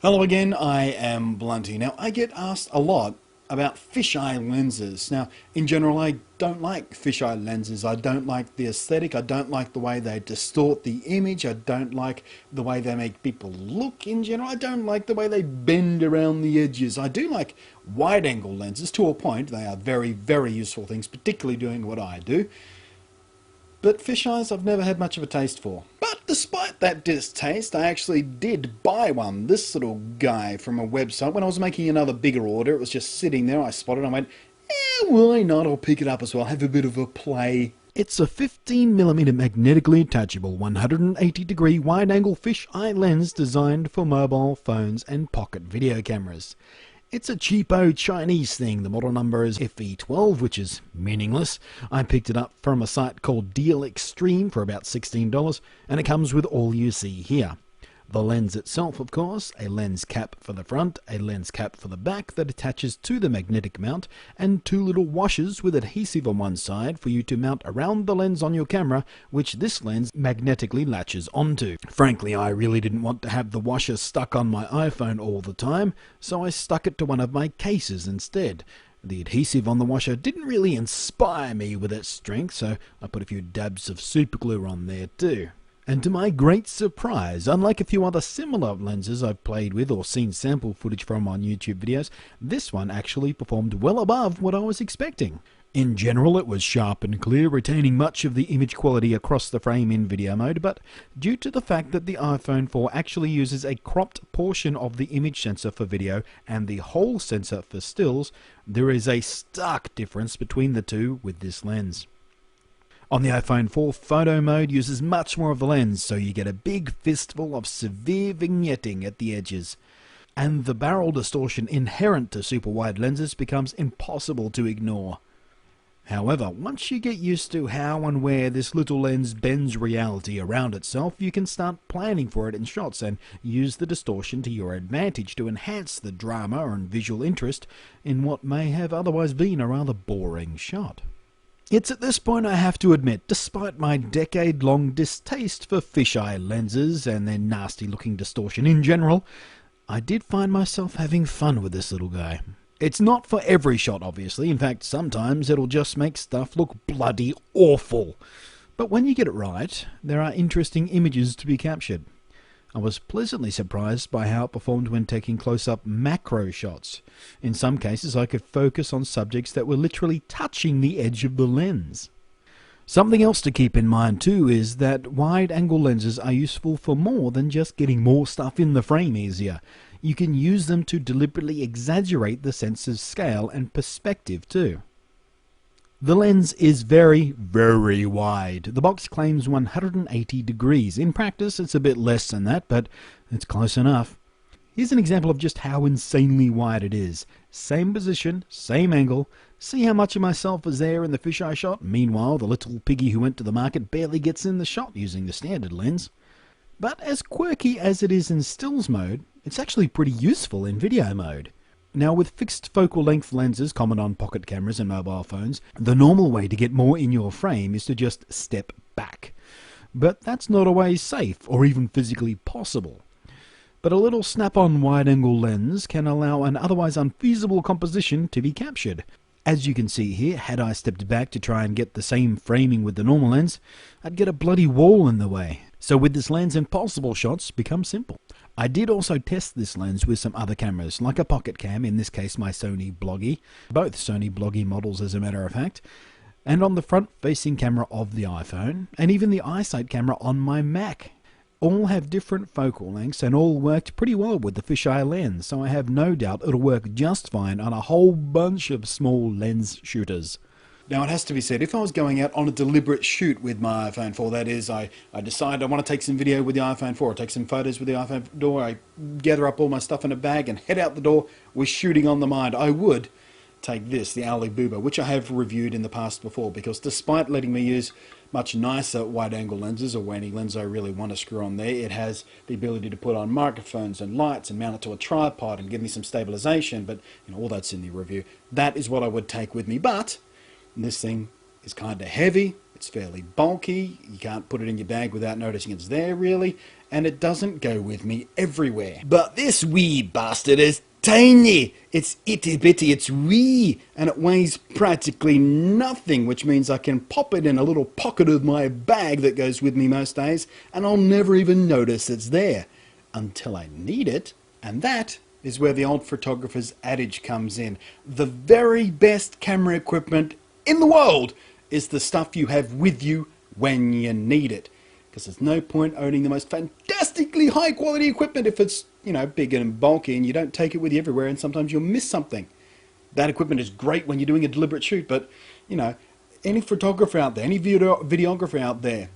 Hello again, I am Blunty. Now, I get asked a lot about fisheye lenses. Now, in general, I don't like fisheye lenses. I don't like the aesthetic. I don't like the way they distort the image. I don't like the way they make people look in general. I don't like the way they bend around the edges. I do like wide-angle lenses to a point. They are very, very useful things, particularly doing what I do. But fisheyes I've never had much of a taste for. But despite that distaste, I actually did buy one, this little guy, from a website. When I was making another bigger order, it was just sitting there, I spotted it, I went, why not, I'll pick it up as well, have a bit of a play. It's a 15mm magnetically attachable 180-degree wide-angle fisheye lens designed for mobile phones and pocket video cameras. It's a cheapo Chinese thing. The model number is FE12, which is meaningless. I picked it up from a site called Deal Extreme for about $16, and it comes with all you see here. The lens itself, of course, a lens cap for the front, a lens cap for the back that attaches to the magnetic mount, and two little washers with adhesive on one side for you to mount around the lens on your camera, which this lens magnetically latches onto. Frankly, I really didn't want to have the washer stuck on my iPhone all the time, so I stuck it to one of my cases instead. The adhesive on the washer didn't really inspire me with its strength, so I put a few dabs of superglue on there too. And to my great surprise, unlike a few other similar lenses I've played with or seen sample footage from on YouTube videos, this one actually performed well above what I was expecting. In general, it was sharp and clear, retaining much of the image quality across the frame in video mode, but due to the fact that the iPhone 4 actually uses a cropped portion of the image sensor for video and the whole sensor for stills, there is a stark difference between the two with this lens. On the iPhone 4, photo mode uses much more of the lens, so you get a big fistful of severe vignetting at the edges. And the barrel distortion inherent to super wide lenses becomes impossible to ignore. However, once you get used to how and where this little lens bends reality around itself, you can start planning for it in shots and use the distortion to your advantage to enhance the drama and visual interest in what may have otherwise been a rather boring shot. It's at this point I have to admit, despite my decade-long distaste for fisheye lenses and their nasty-looking distortion in general, I did find myself having fun with this little guy. It's not for every shot, obviously. In fact, sometimes it'll just make stuff look bloody awful. But when you get it right, there are interesting images to be captured. I was pleasantly surprised by how it performed when taking close-up macro shots. In some cases, I could focus on subjects that were literally touching the edge of the lens. Something else to keep in mind too is that wide-angle lenses are useful for more than just getting more stuff in the frame easier. You can use them to deliberately exaggerate the sense of scale and perspective too. The lens is very, very wide. The box claims 180 degrees. In practice, it's a bit less than that, but it's close enough. Here's an example of just how insanely wide it is. Same position, same angle. See how much of myself is there in the fisheye shot? Meanwhile, the little piggy who went to the market barely gets in the shot using the standard lens. But as quirky as it is in stills mode, it's actually pretty useful in video mode. Now, with fixed focal length lenses common on pocket cameras and mobile phones, the normal way to get more in your frame is to just step back. But that's not always safe or even physically possible. But a little snap-on wide-angle lens can allow an otherwise unfeasible composition to be captured. As you can see here, had I stepped back to try and get the same framing with the normal lens, I'd get a bloody wall in the way. So with this lens, impossible shots become simple. I did also test this lens with some other cameras, like a pocket cam, in this case my Sony Bloggie, both Sony Bloggie models as a matter of fact, and on the front-facing camera of the iPhone, and even the iSight camera on my Mac. All have different focal lengths and all worked pretty well with the fisheye lens, so I have no doubt it'll work just fine on a whole bunch of small lens shooters. Now, it has to be said, if I was going out on a deliberate shoot with my iPhone 4, that is, I decide I want to take some video with the iPhone 4, take some photos with the iPhone 4, I gather up all my stuff in a bag and head out the door with shooting on the mind, I would take this, the Ali Booba, which I have reviewed in the past before, because despite letting me use much nicer wide-angle lenses, or any lens I really want to screw on there, it has the ability to put on microphones and lights and mount it to a tripod and give me some stabilization, but all that's in the review. That is what I would take with me, but this thing is kind of heavy, it's fairly bulky, you can't put it in your bag without noticing it's there really, and it doesn't go with me everywhere. But this wee bastard is tiny. It's itty bitty, it's wee, and it weighs practically nothing, which means I can pop it in a little pocket of my bag that goes with me most days, and I'll never even notice it's there until I need it. And that is where the old photographer's adage comes in. The very best camera equipment in the world is the stuff you have with you when you need it. Because there's no point owning the most fantastically high quality equipment if it's, big and bulky and you don't take it with you everywhere, and sometimes you'll miss something. That equipment is great when you're doing a deliberate shoot, but, any photographer out there, any videographer out there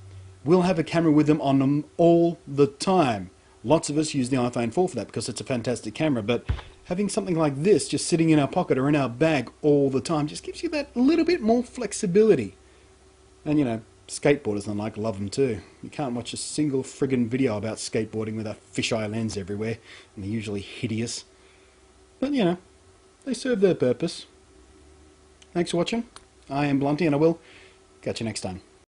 will have a camera with them on them all the time. Lots of us use the iPhone 4 for that because it's a fantastic camera, but having something like this just sitting in our pocket or in our bag all the time just gives you that little bit more flexibility. And skateboarders and like love them too. You can't watch a single friggin' video about skateboarding with a fisheye lens everywhere, and they're usually hideous. But they serve their purpose. Thanks for watching. I am Blunty, and I will catch you next time.